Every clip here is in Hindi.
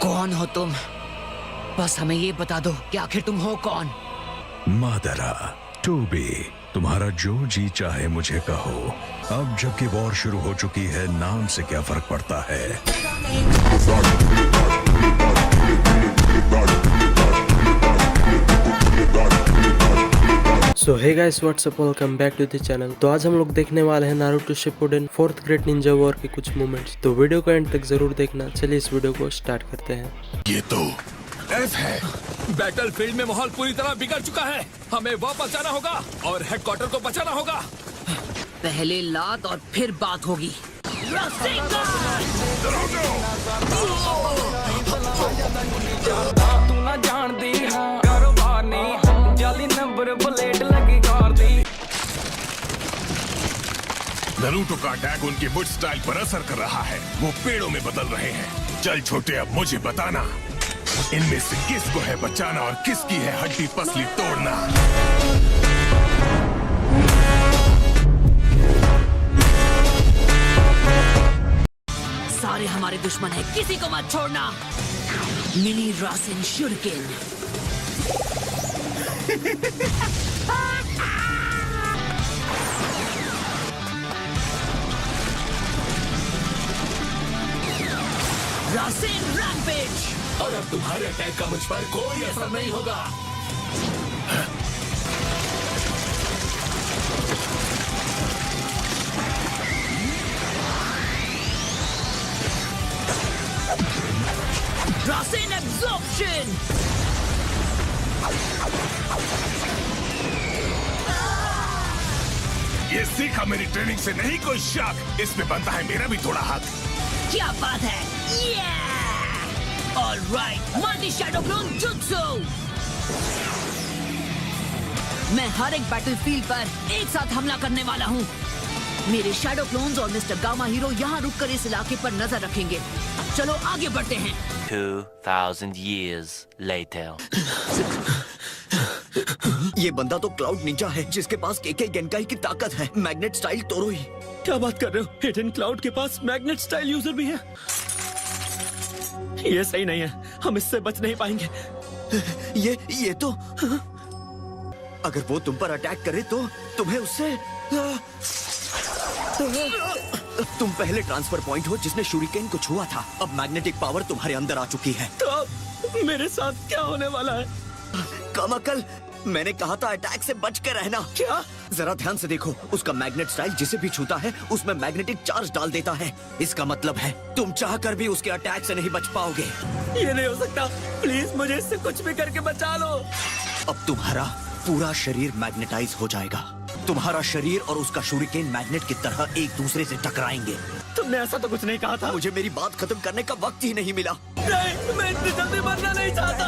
कौन हो तुम? बस हमें ये बता दो कि आखिर तुम हो कौन? मादरा, टूबी, तुम्हारा जो जी चाहे मुझे कहो। अब जबकि वॉर शुरू हो चुकी है, नाम से क्या फर्क पड़ता है। So hey guys, what's up, welcome back to the channel. तो आज हम लोग देखने वाले हैं Naruto Shippuden 4th great ninja war के कुछ मोमेंट्स। तो वीडियो को एंड तक जरूर देखना। चलिए इस वीडियो को स्टार्ट करते हैं। ये तो एफ है। बैटलफील्ड में माहौल पूरी तरह बिगड़ चुका है। हमें वापस जाना होगा और हेडक्वार्टर को बचाना होगा। पहले लात और फिर बात होगी। तू ना जानदी हां कारोबार नहीं जाली नंबर प्लेट लगी कार दी। नरूटो का अटैक उनके बुट स्टाइल पर असर कर रहा है। वो पेड़ों में बदल रहे हैं। चल छोटे, अब मुझे बताना, इनमें से किसको है बचाना और किसकी है हड्डी पसली तोड़ना। सारे हमारे दुश्मन हैं, किसी को मत छोड़ना। Mini Rasen Shuriken. Rasen rampage. और अब तुम्हारे अटैक का मुझ पर कोई असर नहीं होगा। रासेन एब्जॉर्प्शन। ये सीखा मेरी ट्रेनिंग से नहीं, कोई शक। इसमें बनता है मेरा भी थोड़ा हाथ। क्या बात है? Alright, multi shadow clone jutsu. मैं हर एक बैटलफील्ड पर एक साथ हमला करने वाला हूँ। मेरे शैडो क्लोन्स और मिस्टर गामा हीरो यहाँ रुककर इस इलाके पर नजर रखेंगे। चलो आगे बढ़ते हैं। 2000 years later. ये बंदा तो क्लाउड निंजा है जिसके पास केके गेनकाई की ताकत है। Magnet style Toroi. क्या बात कर रहे हो? हिडन क्लाउड के पास मैग्नेट स्टाइल यूजर भी है। ये सही नहीं है, हम इससे बच नहीं पाएंगे। ये तो अगर वो तुम पर अटैक करे तो तुम्हें उससे तुम पहले ट्रांसफर पॉइंट हो जिसने शूरिकेन को छुआ था। अब मैग्नेटिक पावर तुम्हारे अंदर आ चुकी है। तो अब मेरे साथ क्या होने वाला है? कामाकल, मैंने कहा था अटैक से बच के रहना। क्या? जरा ध्यान से देखो, उसका मैग्नेट स्टाइल जिसे भी छूता है उसमें मैग्नेटिक चार्ज डाल देता है। इसका मतलब है तुम चाहकर भी उसके अटैक से नहीं बच पाओगे। ये नहीं हो सकता। प्लीज मुझे इससे कुछ भी करके बचा लो। अब तुम्हारा पूरा शरीर मैग्नेटाइज हो जाएगा। तुम्हारा शरीर और उसका शूरिकेन मैग्नेट की तरह एक दूसरे से टकराएंगे। तुमने ऐसा तो कुछ नहीं कहा था। मुझे मेरी बात खत्म करने का वक्त ही नहीं मिला। नहीं, मैं इतनी जल्दी मरना नहीं चाहता।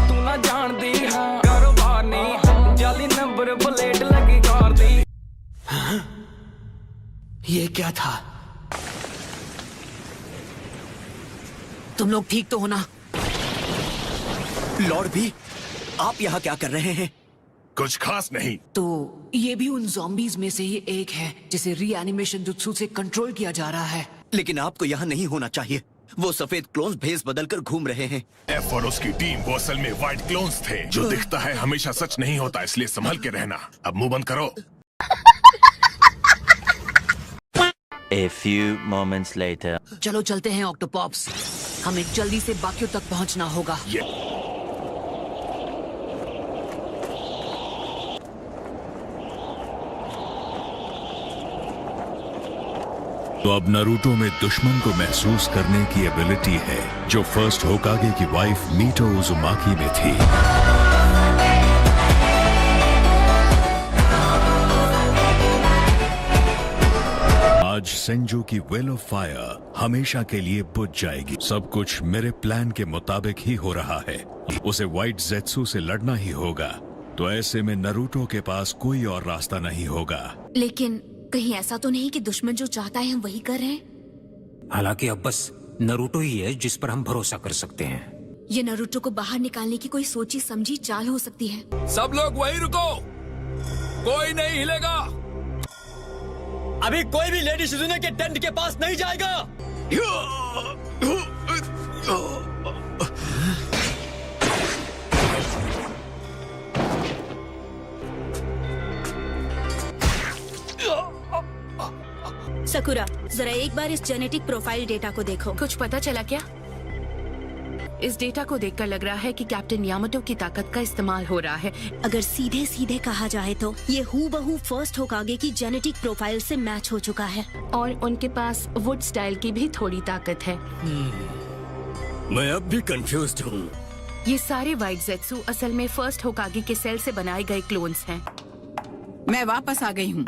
तू ना जानदी हां कारोबार नहीं जाली नंबर प्लेट लगी कार दी। ये क्या था? तुम लोग ठीक तो हो ना? लॉर्ड भी, आप यहाँ क्या कर रहे हैं? कुछ खास नहीं। तो ये भी उन ज़ॉम्बीज में से ही एक है जिसे रीएनिमेशन जुत्सु से कंट्रोल किया जा रहा है। लेकिन आपको यहाँ नहीं होना चाहिए। वो सफेद क्लोन्स भेस बदलकर घूम रहे हैं। एफ और उसकी टीम वो असल में व्हाइट क्लोन्स थे। जो दिखता है हमेशा सच नहीं होता, इसलिए संभल के रहना। अब मुंह बंद करो। A few moments later. चलो चलते हैं ऑक्टोपॉप्स। हमें जल्दी से बाकियों तक पहुंचना होगा। तो अब नारुतो में दुश्मन को महसूस करने की एबिलिटी है जो फर्स्ट होकागे की वाइफ मीटो उजुमाकी में थी। आज सेंजो की वेल ऑफ फायर हमेशा के लिए बुझ जाएगी। सब कुछ मेरे प्लान के मुताबिक ही हो रहा है। उसे व्हाइट ज़ेत्सु से लड़ना ही होगा। तो ऐसे में नारुतो के पास कोई और रास्ता नहीं होगा। लेकिन कहीं ऐसा तो नहीं कि दुश्मन जो चाहता है हम वही कर रहे हैं? हालांकि अब बस नरूटो ही है जिस पर हम भरोसा कर सकते हैं। ये नरूटो को बाहर निकालने की कोई सोची समझी चाल हो सकती है। सब लोग वहीं रुको, कोई नहीं हिलेगा। अभी कोई भी लेडी शिजुने के टेंट के पास नहीं जाएगा। सकुरा, जरा एक बार इस जेनेटिक प्रोफाइल डेटा को देखो। कुछ पता चला क्या? इस डेटा को देखकर लग रहा है कि कैप्टन यामाटो की ताकत का इस्तेमाल हो रहा है। अगर सीधे सीधे कहा जाए तो ये हूबहू फर्स्ट होकागे की जेनेटिक प्रोफाइल से मैच हो चुका है। और उनके पास वुड स्टाइल की भी थोड़ी ताकत है। मैं अब भी कंफ्यूज्ड हूँ। ये सारे व्हाइट ज़ेत्सु असल में फर्स्ट होकागे के सेल से बनाए गए क्लोन्स हैं। मैं वापस आ गई हूँ।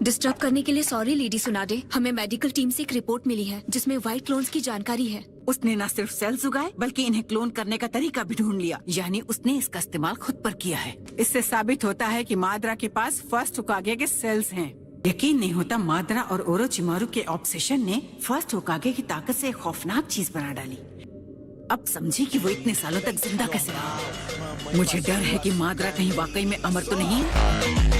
डिस्टर्ब करने के लिए सॉरी लेडी सुनाडे। हमें मेडिकल टीम से एक रिपोर्ट मिली है जिसमें व्हाइट क्लोन्स की जानकारी है। उसने न सिर्फ सेल्स उगाए बल्कि इन्हें क्लोन करने का तरीका भी ढूंढ लिया, यानी उसने इसका इस्तेमाल खुद पर किया है। इससे साबित होता है कि माद्रा के पास फर्स्ट होकागे के सेल्स हैं। यकीन नहीं होता माद्रा और ओरोचिमारू के ऑब्सेशन ने फर्स्ट होकागे की ताकत से एक खौफनाक चीज बना डाली। अब समझी कि वो इतने सालों तक जिंदा कैसे रहा। मुझे डर है कि माद्रा कहीं वाकई में अमर तो नहीं है।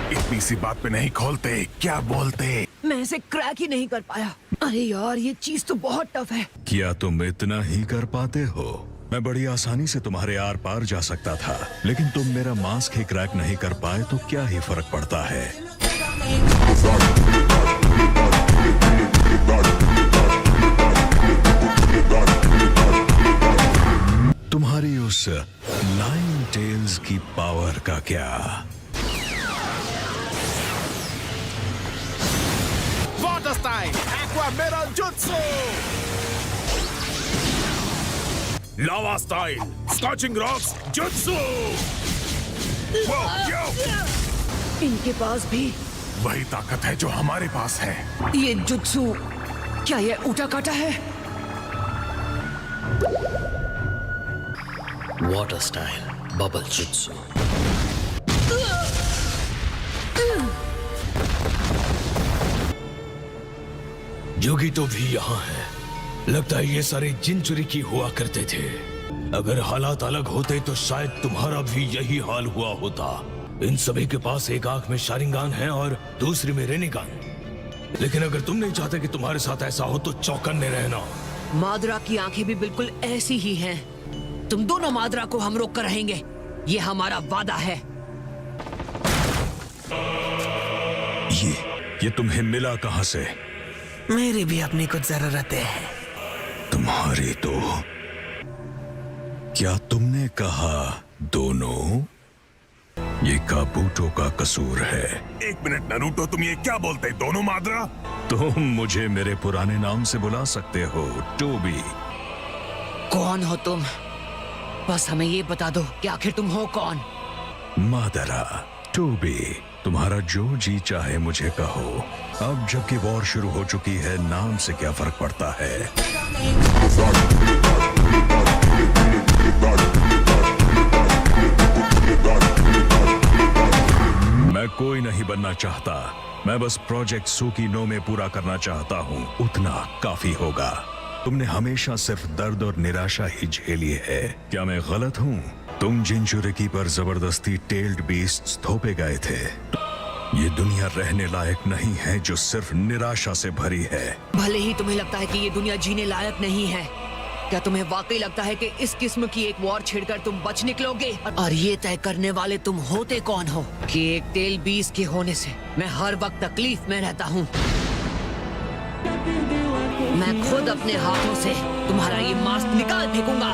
इतनी सी बात पे नहीं खोलते, क्या बोलते? मैं इसे क्रैक ही नहीं कर पाया। अरे यार, ये चीज तो बहुत टफ है। क्या तुम इतना ही कर पाते हो? मैं बड़ी आसानी से तुम्हारे आर पार जा सकता था, लेकिन तुम मेरा मास्क ही क्रैक नहीं कर पाए तो क्या ही फर्क पड़ता है। तुम्हारी उस नाइन टेल्स की पावर का क्या? Water style aqua mirror jutsu, lava style scorching rocks jutsu. इनके पास भी वही ताकत है जो हमारे पास है। ये जुत्सु, क्या ये उटा काटा है? Water style bubble jutsu. जोगितो भी यहाँ है। लगता है ये सारे जिनचुरी की हुआ करते थे। अगर हालात अलग होते तो शायद तुम्हारा भी यही हाल हुआ होता। इन सभी के पास एक आंख में शारिंगान है और दूसरी में रेनिगान। लेकिन अगर तुम नहीं चाहते कि तुम्हारे साथ ऐसा हो तो चौकन्ने रहना। माद्रा की आंखें भी बिल्कुल ऐसी ही हैं। तुम दोनों माद्रा को हम रोक कर रहेंगे, ये हमारा वादा है। ये तुम्हें मिला कहाँ से? मेरी भी अपनी कुछ जरूरतें हैं। तुम्हारी तो क्या तुमने कहा दोनों? ये काबूटो का कसूर है। एक मिनट नारुतो, तुम ये क्या बोलते? दोनों माद्रा? तुम मुझे मेरे पुराने नाम से बुला सकते हो, टोबी। कौन हो तुम? बस हमें ये बता दो कि आखिर तुम हो कौन? मादरा, टोबी, तुम्हारा जो जी चाहे मुझे कहो। अब जबकि वॉर शुरू हो चुकी है, नाम से क्या फर्क पड़ता है? मैं कोई नहीं बनना चाहता। मैं बस प्रोजेक्ट सुकीनो में पूरा करना चाहता हूँ, उतना काफी होगा। तुमने हमेशा सिर्फ दर्द और निराशा ही झेली है। क्या मैं गलत हूँ? तुम जिनचुरिकी पर जबरदस्ती टेल्ड बीस्ट्स थोपे गए थे। ये दुनिया रहने लायक नहीं है जो सिर्फ निराशा से भरी है। भले ही तुम्हें लगता है कि ये दुनिया जीने लायक नहीं है, क्या तुम्हें वाकई लगता है कि इस किस्म की एक वॉर छेड़कर तुम बच निकलोगे? और ये तय करने वाले तुम होते कौन हो कि एक टेल बीस के होने से मैं हर वक्त तकलीफ में रहता हूँ? मैं खुद अपने हाथों से तुम्हारा ये मास्क निकाल फेंकूंगा।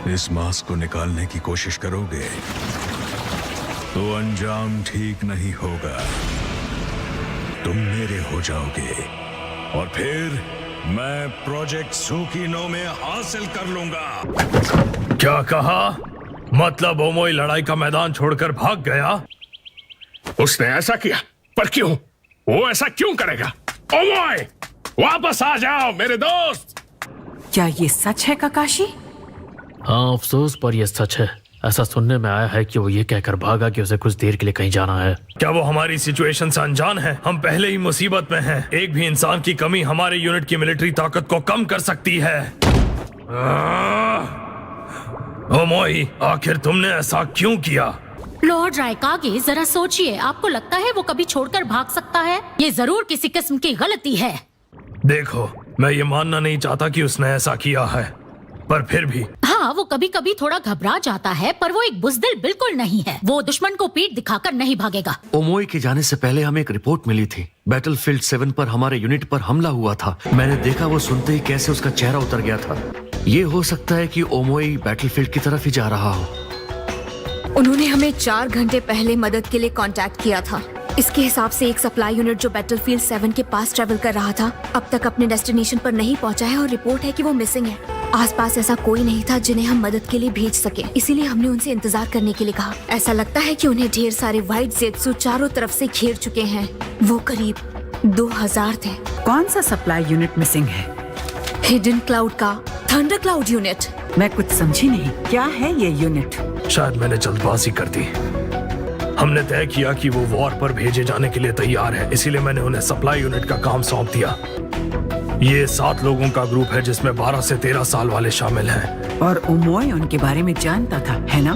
इस मास्क को निकालने की कोशिश करोगे तो अंजाम ठीक नहीं होगा। तुम मेरे हो जाओगे और फिर मैं प्रोजेक्ट सुकीनो में हासिल कर लूंगा। क्या कहा? मतलब ओमोई लड़ाई का मैदान छोड़कर भाग गया? उसने ऐसा किया, पर क्यों? वो ऐसा क्यों करेगा? ओमोई, वापस आ जाओ मेरे दोस्त। क्या ये सच है काकाशी? हाँ, अफसोस पर यह सच है। ऐसा सुनने में आया है कि वो ये कहकर भागा कि उसे कुछ देर के लिए कहीं जाना है। क्या वो हमारी सिचुएशन से अनजान है? हम पहले ही मुसीबत में हैं। एक भी इंसान की कमी हमारे यूनिट की मिलिट्री ताकत को कम कर सकती है। ओमोई, आखिर तुमने ऐसा क्यों किया? लॉर्ड रायकागे, जरा सोचिए, आपको लगता है वो कभी छोड़कर भाग सकता है? ये जरूर किसी किस्म की गलती है। देखो, मैं ये मानना नहीं चाहता कि उसने ऐसा किया है, पर फिर भी। हाँ, वो कभी कभी थोड़ा घबरा जाता है, पर वो एक बुज़दिल बिल्कुल नहीं है। वो दुश्मन को पीठ दिखाकर नहीं भागेगा। ओमोई के जाने से पहले हमें एक रिपोर्ट मिली थी। बैटलफील्ड 7 पर हमारे यूनिट पर हमला हुआ था। मैंने देखा वो सुनते ही कैसे उसका चेहरा उतर गया था। ये हो सकता है कि ओमोई बैटलफील्ड की तरफ ही जा रहा हो। उन्होंने हमें 4 घंटे पहले मदद के लिए कांटेक्ट किया था। इसके हिसाब से एक सप्लाई यूनिट जो बैटलफील्ड 7 के पास ट्रेवल कर रहा था अब तक अपने डेस्टिनेशन पर नहीं पहुंचा है और रिपोर्ट है कि वो मिसिंग है। आसपास ऐसा कोई नहीं था जिन्हें हम मदद के लिए भेज सके, इसीलिए हमने उनसे इंतजार करने के लिए कहा। ऐसा लगता है कि उन्हें ढेर सारे व्हाइट जेट्सू चारों तरफ से घेर चुके हैं। वो करीब 2000 थे। कौन सा सप्लाई यूनिट मिसिंग है? हिडन क्लाउड का थंडर क्लाउड यूनिट। मैं कुछ समझी नहीं, क्या है ये यूनिट? शायद मैंने जल्दबाजी कर दी। हमने तय किया कि वो वॉर पर भेजे जाने के लिए तैयार है, इसीलिए मैंने उन्हें सप्लाई यूनिट का काम सौंप दिया। ये 7 लोगों का ग्रुप है जिसमें 12 से 13 साल वाले शामिल हैं। और ओमोई उनके बारे में जानता था, है ना?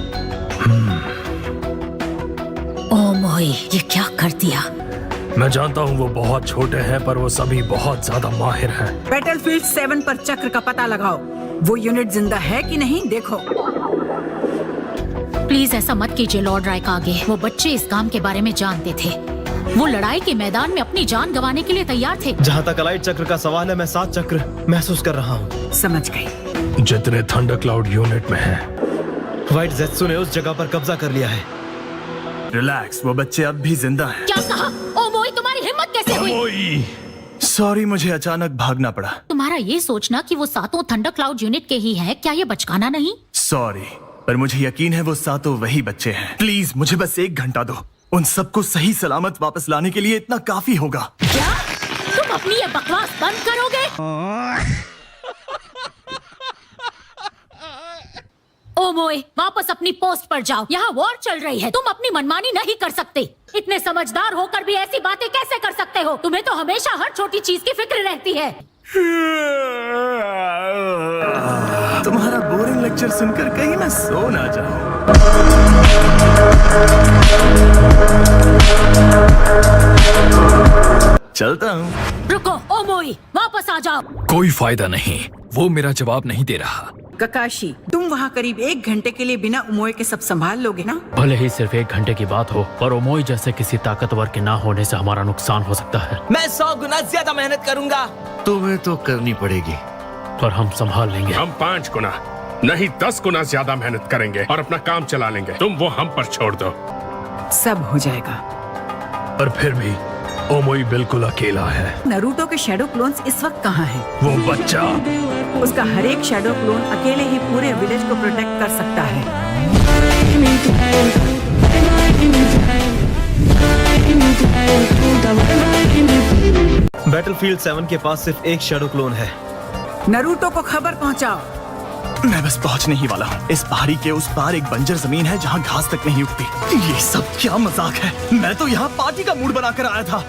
ओमोई, ये क्या कर दिया? मैं जानता हूँ वो बहुत छोटे हैं, पर वो सभी बहुत ज्यादा माहिर हैं। बैटलफील्ड 7 पर चक्र का पता लगाओ। वो यूनिट जिंदा है कि नहीं देखो। प्लीज ऐसा मत कीजिए लॉर्ड रायकागे। वो बच्चे इस काम के बारे में जानते थे। वो लड़ाई के मैदान में अपनी जान गंवाने के लिए तैयार थे। जहाँ तक अलाइट चक्र का सवाल है, मैं 7 चक्र महसूस कर रहा हूँ। समझ गई। जितने थंडर क्लाउड यूनिट में हैं। व्हाइट जेट्सू ने उस जगह पर कब्जा कर लिया है। रिलैक्स, वो बच्चे अब भी जिंदा हैं। क्या कहा? ओमोई, तुम्हारी हिम्मत कैसे हुई? सॉरी, मुझे अचानक भागना पड़ा। तुम्हारा ये सोचना कि वो 7 थंडर क्लाउड यूनिट के ही हैं, क्या ये बचकाना नहीं? सॉरी, पर मुझे यकीन है वो 7 वही बच्चे हैं। प्लीज मुझे बस 1 घंटा दो। उन सबको सही सलामत वापस लाने के लिए इतना काफी होगा। क्या तुम अपनी ये बकवास बंद करोगे? ओमोए, वापस अपनी पोस्ट पर जाओ। यहाँ वॉर चल रही है, तुम अपनी मनमानी नहीं कर सकते। इतने समझदार होकर भी ऐसी बातें कैसे कर सकते हो? तुम्हें तो हमेशा हर छोटी चीज की फिक्र रहती है। तुम्हारा बोरिंग लेक्चर सुनकर कहीं मैं सो ना जाऊं। चलता हूँ। रुको ओमोई, वापस आ जाओ। कोई फायदा नहीं, वो मेरा जवाब नहीं दे रहा। ककाशी, तुम वहाँ करीब 1 घंटे के लिए बिना ओमोई के सब संभाल लोगे ना? भले ही सिर्फ 1 घंटे की बात हो, पर ओमोई जैसे किसी ताकतवर के ना होने से हमारा नुकसान हो सकता है। मैं 100 गुना ज्यादा मेहनत करूंगा। तुम्हें तो करनी पड़ेगी, पर हम संभाल लेंगे। हम 5 गुना नहीं 10 गुना ज्यादा मेहनत करेंगे और अपना काम चला लेंगे। तुम वो हम पर छोड़ दो। सब हो जाएगा। पर फिर भी ओमोई बिल्कुल अकेला है। नरूटो के शैडो क्लोन्स इस वक्त कहाँ हैं? वो बच्चा, उसका हर एक शैडो क्लोन अकेले ही पूरे विलेज को प्रोटेक्ट कर सकता है। बैटलफील्ड 7 के पास सिर्फ एक शैडो क्लोन है। नरूटो को खबर पहुंचाओ। मैं बस पहुंचने ही वाला हूँ। इस पहाड़ी के उस पार एक बंजर जमीन है जहाँ घास तक नहीं उगती। ये सब क्या मजाक है? मैं तो यहाँ पार्टी का मूड बनाकर आया था।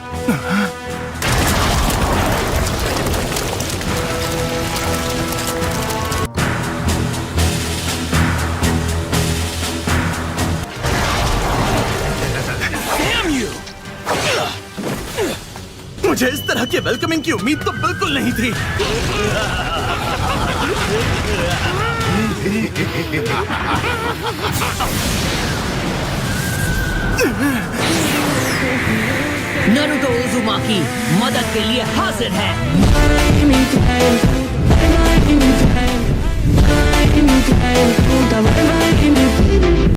मुझे इस तरह के वेलकमिंग की उम्मीद तो बिल्कुल नहीं थी। नारुतो उज़ुमाकी मदद के लिए हाजिर है।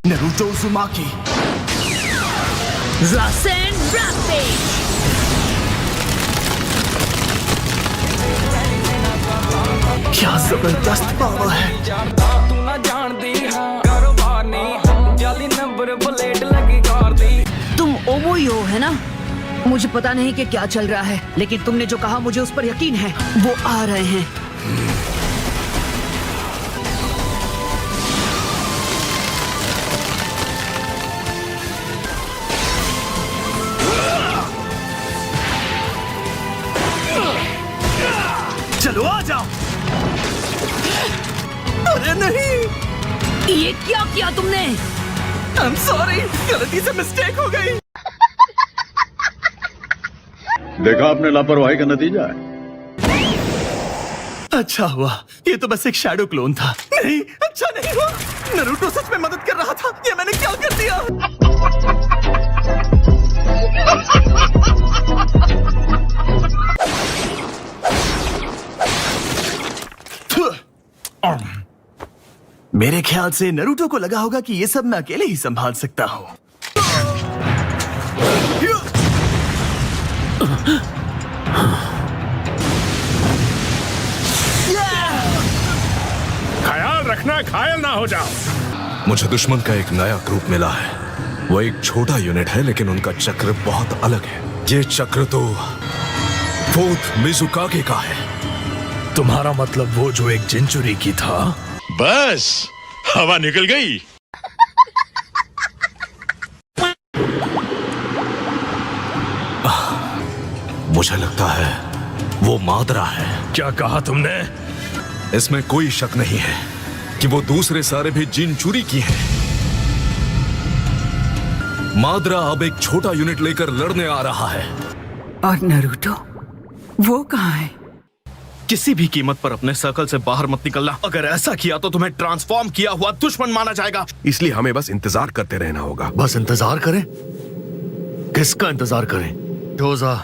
Naruto Uzumaki, Rasen rampage. क्या जबरदस्त पावर है। तू ना जानती हां कारोबार नहीं जाली नंबर प्लेट लगी कार दी। तुम ओमोई हो, है ना? मुझे पता नहीं कि क्या चल रहा है, लेकिन तुमने जो कहा मुझे उस पर यकीन है। वो आ रहे हैं। ये क्या किया तुमने? I'm sorry, गलती से मिस्टेक हो गई। देखा आपने लापरवाही का नतीजा है। अच्छा हुआ, ये तो बस एक शैडो क्लोन था। नहीं, अच्छा नहीं हुआ। नारुतो सच में मदद कर रहा था। ये मैंने क्या कर दिया? मेरे ख्याल से नारुतो को लगा होगा कि ये सब मैं अकेले ही संभाल सकता हूँ। ख्याल रखना, घायल ना हो जाओ। मुझे दुश्मन का एक नया ग्रुप मिला है। वो एक छोटा यूनिट है, लेकिन उनका चक्र बहुत अलग है। ये चक्र तो फोर्थ मिजुकागे का है। तुम्हारा मतलब वो जो एक जिंचुरी की था? बस हवा निकल गई। मुझे लगता है वो मादरा है। क्या कहा तुमने? इसमें कोई शक नहीं है कि वो दूसरे सारे भी जिनचुरी की है। मादरा अब एक छोटा यूनिट लेकर लड़ने आ रहा है। और नारुतो वो कहाँ है? किसी भी कीमत पर अपने सर्कल से बाहर मत निकलना। अगर ऐसा किया तो तुम्हें ट्रांसफॉर्म किया हुआ दुश्मन माना जाएगा। इसलिए हमें बस इंतजार करते रहना होगा। बस इंतजार करें? किसका इंतजार करें? जोजा,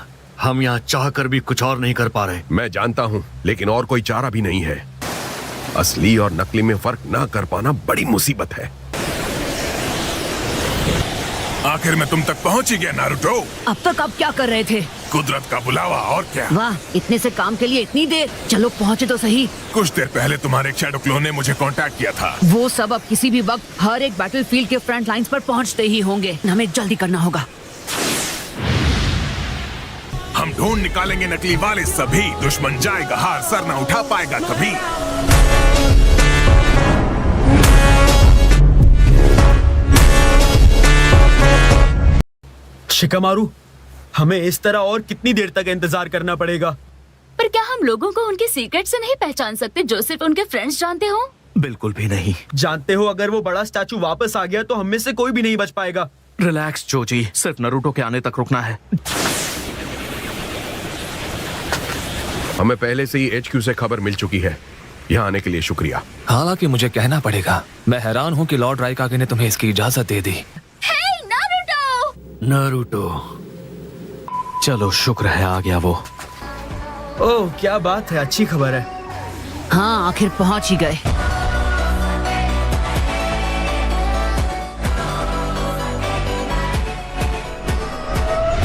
हम यहाँ चाहकर भी कुछ और नहीं कर पा रहे। मैं जानता हूँ, लेकिन और कोई चारा भी नहीं है। असली और नकली में फर्क ना कर पाना बड़ी मुसीबत है। आखिर मैं तुम तक पहुँच ही गया नारुतो। अब तक आप क्या कर रहे थे? कुदरत का बुलावा, और क्या। वाह, इतने से काम के लिए इतनी देर। चलो पहुँचे तो सही। कुछ देर पहले तुम्हारे शैडो क्लोन ने मुझे कांटेक्ट किया था। वो सब अब किसी भी वक्त हर एक बैटलफील्ड के फ्रंट लाइंस पर पहुँचते ही होंगे। हमें जल्दी करना होगा। हम ढूंढ निकालेंगे नकली वाले सभी। दुश्मन जाएगा हार, सर ना उठा पाएगा कभी। शिकामारू, हमें इस तरह और कितनी देर तक इंतजार करना पड़ेगा? पर क्या हम लोगों को उनके सीक्रेट से नहीं पहचान सकते जो सिर्फ उनके फ्रेंड्स जानते हो? बिल्कुल भी नहीं। जानते हो, अगर वो बड़ा स्टैचू वापस आ गया तो हम में से कोई भी नहीं बच पाएगा। रिलैक्स जोजी, सिर्फ नारुतो के आने तक रुकना है। हमें पहले से ही HQ से खबर मिल चुकी है। यहाँ आने के लिए शुक्रिया। हालांकि मुझे कहना पड़ेगा, मैं हैरान हूँ कि लॉर्ड राइकागे ने तुम्हें इसकी इजाजत दे दी। नारुतो, चलो शुक्र है आ गया वो। ओह क्या बात है, अच्छी खबर है। हाँ, आखिर पहुँच ही गए।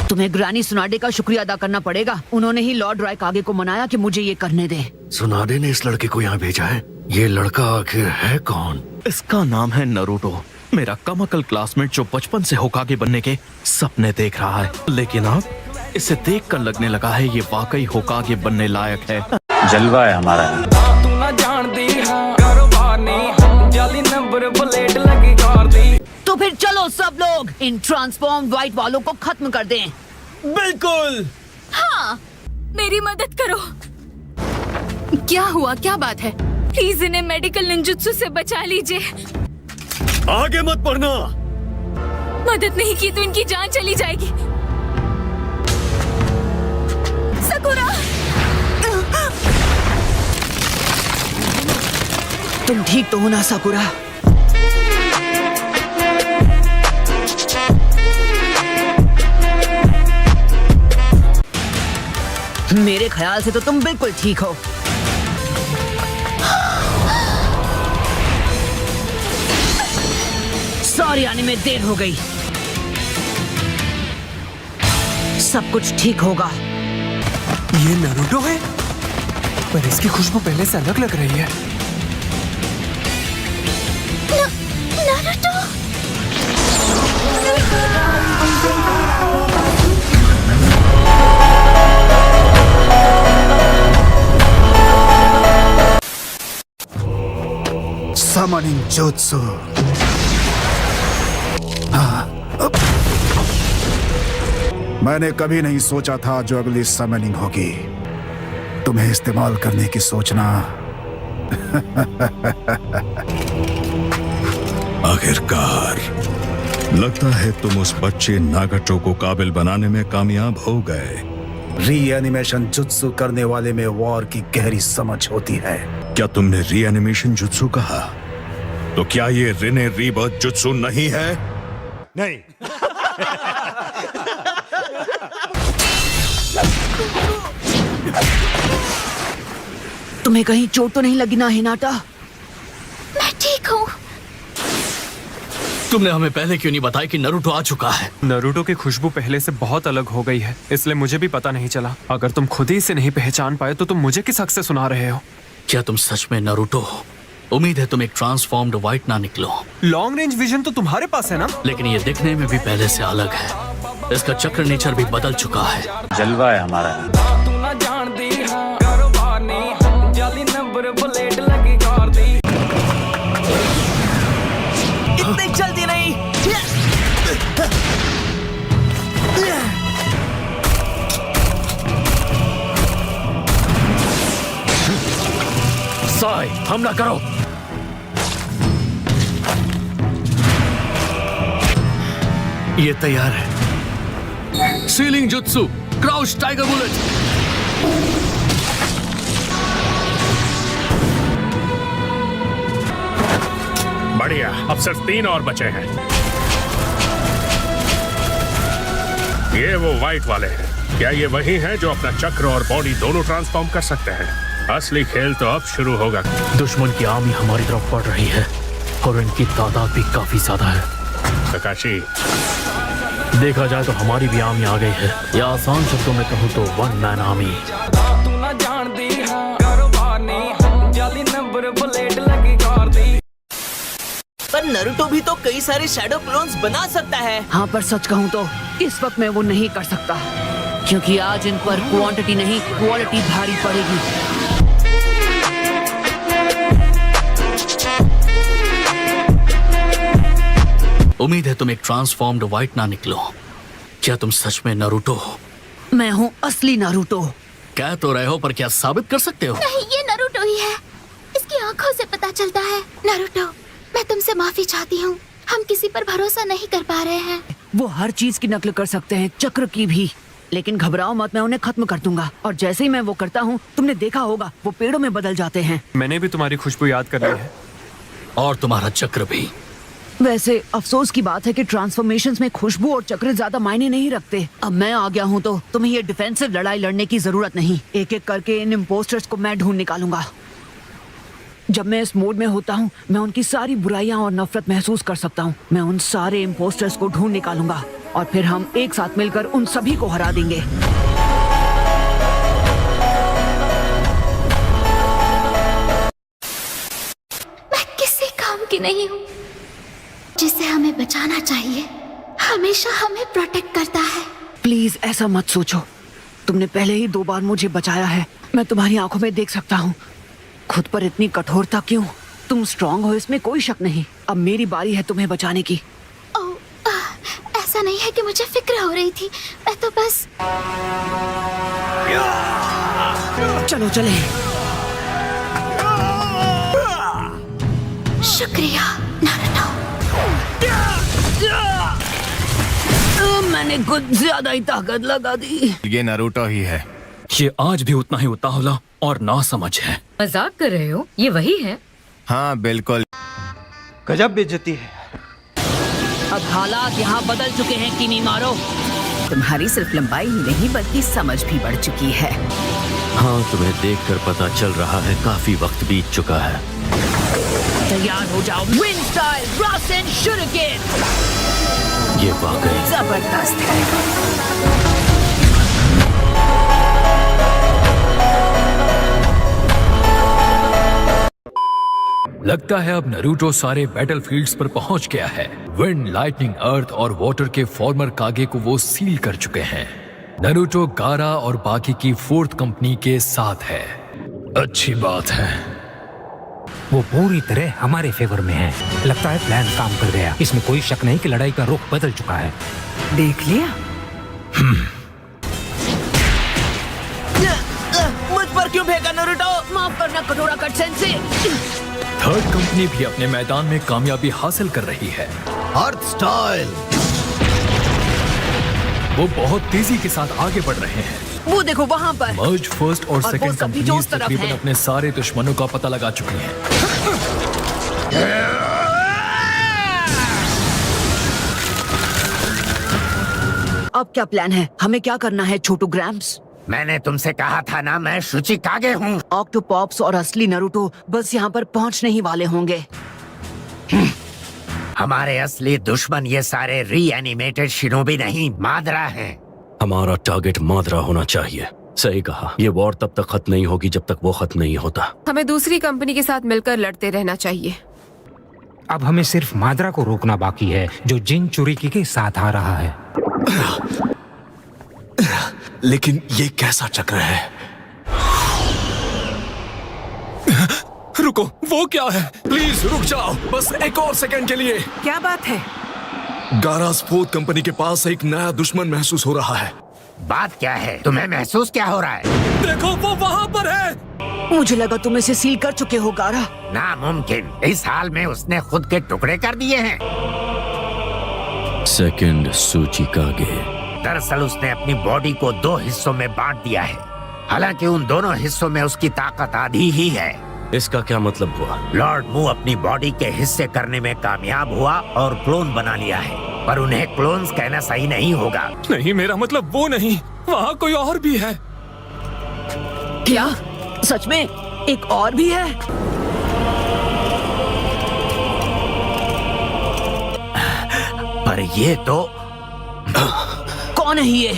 तुम्हें ग्रानी सुनाडे का शुक्रिया अदा करना पड़ेगा। उन्होंने ही लॉर्ड राइकागे को मनाया कि मुझे ये करने दे। सुनाडे ने इस लड़के को यहाँ भेजा है। ये लड़का आखिर है कौन? इसका नाम है नारुतो, मेरा कमअकल क्लासमेट जो बचपन से होकागे बनने के सपने देख रहा है। लेकिन अब इसे देखकर लगने लगा है ये वाकई होकागे बनने लायक है। जलवा है हमारा। तू ना जानती हाँ, कारोबार नहीं, जाली नंबर प्लेट लगी कार दी। तो फिर चलो सब लोग इन ट्रांसफॉर्म व्हाइट वालों को खत्म कर दें। बिल्कुल। हाँ, मेरी मदद करो। क्या हुआ, क्या बात है? प्लीज इन्हें मेडिकल निंजुत्सु से बचा लीजिए। आगे मत बढ़ना। मदद नहीं की तो इनकी जान चली जाएगी। सकुरा, तुम ठीक तो हो ना साकुरा? मेरे ख्याल से तो तुम बिल्कुल ठीक हो। सॉरी, आने में देर हो गई। सब कुछ ठीक होगा। ये नारुतो है, पर इसकी खुशबू पहले से अलग लग रही है। नारुतो। Summoning Jutsu। मैंने कभी नहीं सोचा था जो अगली समनिंग होगी। तुम्हें इस्तेमाल करने की सोचना आखिरकार लगता है तुम उस बच्चे नागाटो को काबिल बनाने में कामयाब हो गए। रीएनिमेशन जुत्सु करने वाले में वॉर की गहरी समझ होती है। क्या तुमने रीएनिमेशन जुत्सु कहा? तो क्या ये रिने रीबर्थ जुत्सु नहीं है? नहीं। तुम्हें कहीं चोट तो नहीं लगी ना हिनाटा? मैं ठीक हूँ। तुमने हमें पहले क्यों नहीं बताया कि नरूटो आ चुका है? नरूटो की खुशबू पहले से बहुत अलग हो गई है, इसलिए मुझे भी पता नहीं चला। अगर तुम खुद ही इसे नहीं पहचान पाए तो तुम मुझे किस हक से सुना रहे हो? क्या तुम सच में नरूटो हो? उम्मीद है तुम एक ट्रांसफॉर्म्ड व्हाइट ना निकलो। लॉन्ग रेंज विजन तो तुम्हारे पास है ना? लेकिन ये दिखने में भी पहले से अलग है। इसका चक्र नेचर भी बदल चुका है। जलवा है हमारा। तू ना जानदी हां कारोबार नहीं जाली नंबर प्लेट लगी कार दी। इतनी जल्दी नहीं। साई, हमला करो। ये तैयार है। Ceiling jutsu, crouch tiger bullet. बढ़िया, अब सिर्फ 3 और बचे हैं। ये वो व्हाइट वाले हैं। क्या ये वही हैं जो अपना चक्र और बॉडी दोनों ट्रांसफॉर्म कर सकते हैं? असली खेल तो अब शुरू होगा। दुश्मन की आर्मी हमारी तरफ बढ़ रही है और इनकी तादाद भी काफी ज्यादा है। ककाशी, देखा जाए तो हमारी भी आर्मी आ गई है, या आसान शब्दों में कहूँ तो 1 मैन आर्मी। तू ना जानदी हां कारोबार नहीं जाली नंबर प्लेट लगी कार दी। पर नरूटो भी तो कई सारे शैडो क्लोन्स बना सकता है। हाँ, पर सच कहूँ तो इस वक्त मैं वो नहीं कर सकता, क्योंकि आज इन पर क्वांटिटी नहीं क्वालिटी भारी पड़ेगी। उम्मीद है तुम एक ट्रांसफॉर्म्ड व्हाइट ना निकलो। क्या तुम सच में नरूटो हो? मैं हूँ असली नारुतो। कह तो रहे हो, पर क्या साबित कर सकते हो? नहीं, ये नारुतो ही है। इसकी आंखों से पता चलता है। नारुतो, मैं तुमसे माफी चाहती हूँ। हम किसी पर भरोसा नहीं कर पा रहे हैं। वो हर चीज की नकल कर सकते हैं, चक्र की भी। लेकिन घबराओ मत, मैं उन्हें खत्म कर दूंगा। और जैसे ही मैं वो करता हूँ, तुमने देखा होगा वो पेड़ों में बदल जाते हैं। मैंने भी तुम्हारी खुशबू याद कर ली है। और तुम्हारा चक्र भी। वैसे अफसोस की बात है कि ट्रांसफॉर्मेशंस में खुशबू और चक्र ज्यादा मायने नहीं रखते। अब मैं आ गया हूँ तो तुम्हें ये डिफेंसिव लड़ाई लड़ने की जरूरत नहीं। एक एक करके इन इम्पोस्टर्स को मैं ढूंढ निकालूंगा। जब मैं इस मोड में होता हूँ, मैं उनकी सारी बुराइयां और नफरत महसूस कर सकता हूँ। मैं उन सारे इम्पोस्टर्स को ढूंढ निकालूंगा और फिर हम एक साथ मिलकर उन सभी को हरा देंगे। मैं किसी काम की नहीं हूँ। जिसे हमें बचाना चाहिए हमेशा हमें प्रोटेक्ट करता है। प्लीज ऐसा मत सोचो। तुमने पहले ही 2 बार मुझे बचाया है। मैं तुम्हारी आंखों में देख सकता हूँ। खुद पर इतनी कठोरता क्यों? तुम स्ट्रांग हो, इसमें कोई शक नहीं। अब मेरी बारी है तुम्हें बचाने की। ऐसा नहीं है कि मुझे फिक्र हो रही थी, मैं तो बस। चलो चले। शुक्रिया नारुतो। मैंने कुछ ज्यादा ही ताकत लगा दी। ये नारुतो ही है। ये आज भी उतना ही उतावला और नासमझ है। मजाक कर रहे हो? ये वही है? हाँ बिल्कुल। गजब बेइज्जती है। अब हालात यहाँ बदल चुके हैं किमी मारो। तुम्हारी सिर्फ लंबाई ही नहीं बल्कि समझ भी बढ़ चुकी है। हाँ, तुम्हें देखकर पता चल रहा है काफी वक्त बीत चुका है। तैयार हो जाओ। Wind style Rasen Shuriken. ये वाकई जबरदस्त है। लगता है अब नारुतो सारे बैटलफील्ड्स पर पहुंच गया है। विंड, लाइटनिंग, अर्थ और वाटर के फॉर्मर कागे को वो सील कर चुके हैं। नारुतो गारा और बाकी की 4th कंपनी के साथ है। अच्छी बात है। वो पूरी तरह हमारे फेवर में है। लगता है प्लान काम कर गया। इसमें कोई शक नहीं कि लड़ाई का रुख बदल चुका है। देख लिया? मुझ पर क्यों फेंका नारुतो? माफ करना कठोरा कट सेंसे। थर्ड कंपनी भी अपने मैदान में कामयाबी हासिल कर रही है। अर्थ स्टाइल। वो बहुत तेजी के साथ आगे बढ़ रहे हैं। वो देखो वहाँ पर। मर्ज फर्स्ट और और वो सेकंड सभी जो कंपनीज उस तरफ तकरीबन हैं। अपने सारे दुश्मनों का पता लगा चुकी हैं। अब क्या प्लान है? हमें क्या करना है छोटू ग्रैम्स? मैंने तुमसे कहा था ना, मैं शुचिकागे हूँ। ऑक्टोपॉप्स और असली नरूटो बस यहाँ पर पहुँचने ही वाले होंगे। हमारे असली दुश्मन ये सारे रीएनिमेटेड शिनोबी नहीं, मादरा हैं। हमारा टारगेट मादरा होना चाहिए। सही कहा, ये वॉर तब तक खत्म नहीं होगी जब तक वो खत्म नहीं होता। हमें दूसरी कंपनी के साथ मिलकर लड़ते रहना चाहिए। अब हमें सिर्फ मादरा को रोकना बाकी है, जो जिन चुरिकी के साथ आ रहा है। लेकिन ये कैसा चक्र है? रुको, वो क्या है? प्लीज रुक जाओ, बस एक और सेकंड के लिए। क्या बात है? गारास फोर्थ कंपनी के पास एक नया दुश्मन महसूस हो रहा है। बात क्या है? तुम्हें महसूस क्या हो रहा है? देखो, वो वहाँ पर है। मुझे लगा तुम इसे सील कर चुके हो गारा। नामुमकिन, इस हाल में उसने खुद के टुकड़े कर दिए हैं। सेकंड शुचिकागे। दरअसल उसने अपनी बॉडी को 2 हिस्सों में बांट दिया है। हालांकि उन दोनों हिस्सों में उसकी ताकत आधी ही है। इसका क्या मतलब हुआ? लॉर्ड मू अपनी बॉडी के हिस्से करने में कामयाब हुआ और क्लोन बना लिया है, पर उन्हें क्लोन्स कहना सही नहीं होगा। नहीं, मेरा मतलब वो नहीं, वहाँ कोई और भी है। क्या सच में एक और भी है? पर ये तो कौन है ये?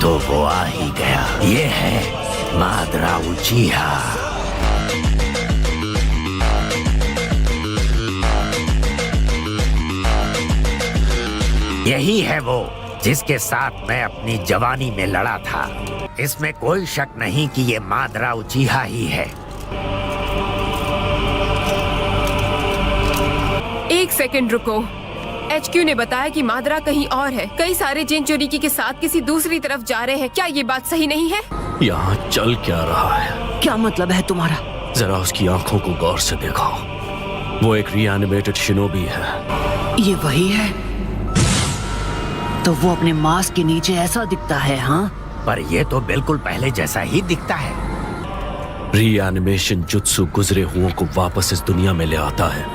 तो वो आ ही गया। ये है मादरा उचिहा। यही है वो जिसके साथ मैं अपनी जवानी में लड़ा था। इसमें कोई शक नहीं कि ये मादरा उचिहा ही है। एक सेकंड रुको। HQ ने बताया कि मादरा कहीं और है। कई सारे जिन चुरिकी के साथ किसी दूसरी तरफ जा रहे हैं। क्या ये बात सही नहीं है? यहाँ चल क्या रहा है? क्या मतलब है तुम्हारा? जरा उसकी आंखों को गौर से देखो। वो एक रीएनिमेटेड शिनोबी है। ये वही है? तो वो अपने मास्क के नीचे ऐसा दिखता है, हाँ? पर ये तो बिल्कुल पहले जैसा ही दिखता है। रीएनिमेशन जुत्सु गुजरे हुओं को वापस इस दुनिया में ले आता है,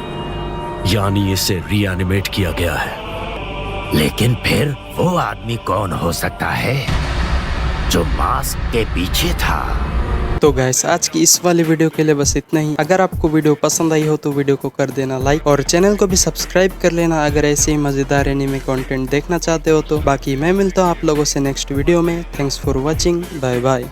यानी इसे रीएनिमेट किया गया है। लेकिन फिर वो आदमी कौन हो सकता है जो मास्क के पीछे था? तो गाइस, आज की इस वाली वीडियो के लिए बस इतना ही। अगर आपको वीडियो पसंद आई हो तो वीडियो को कर देना लाइक और चैनल को भी सब्सक्राइब कर लेना अगर ऐसे ही मजेदार एनीमे कंटेंट देखना चाहते हो तो। बाकी मैं मिलता हूँ आप लोगों से नेक्स्ट वीडियो में। Thanks for watching, bye bye.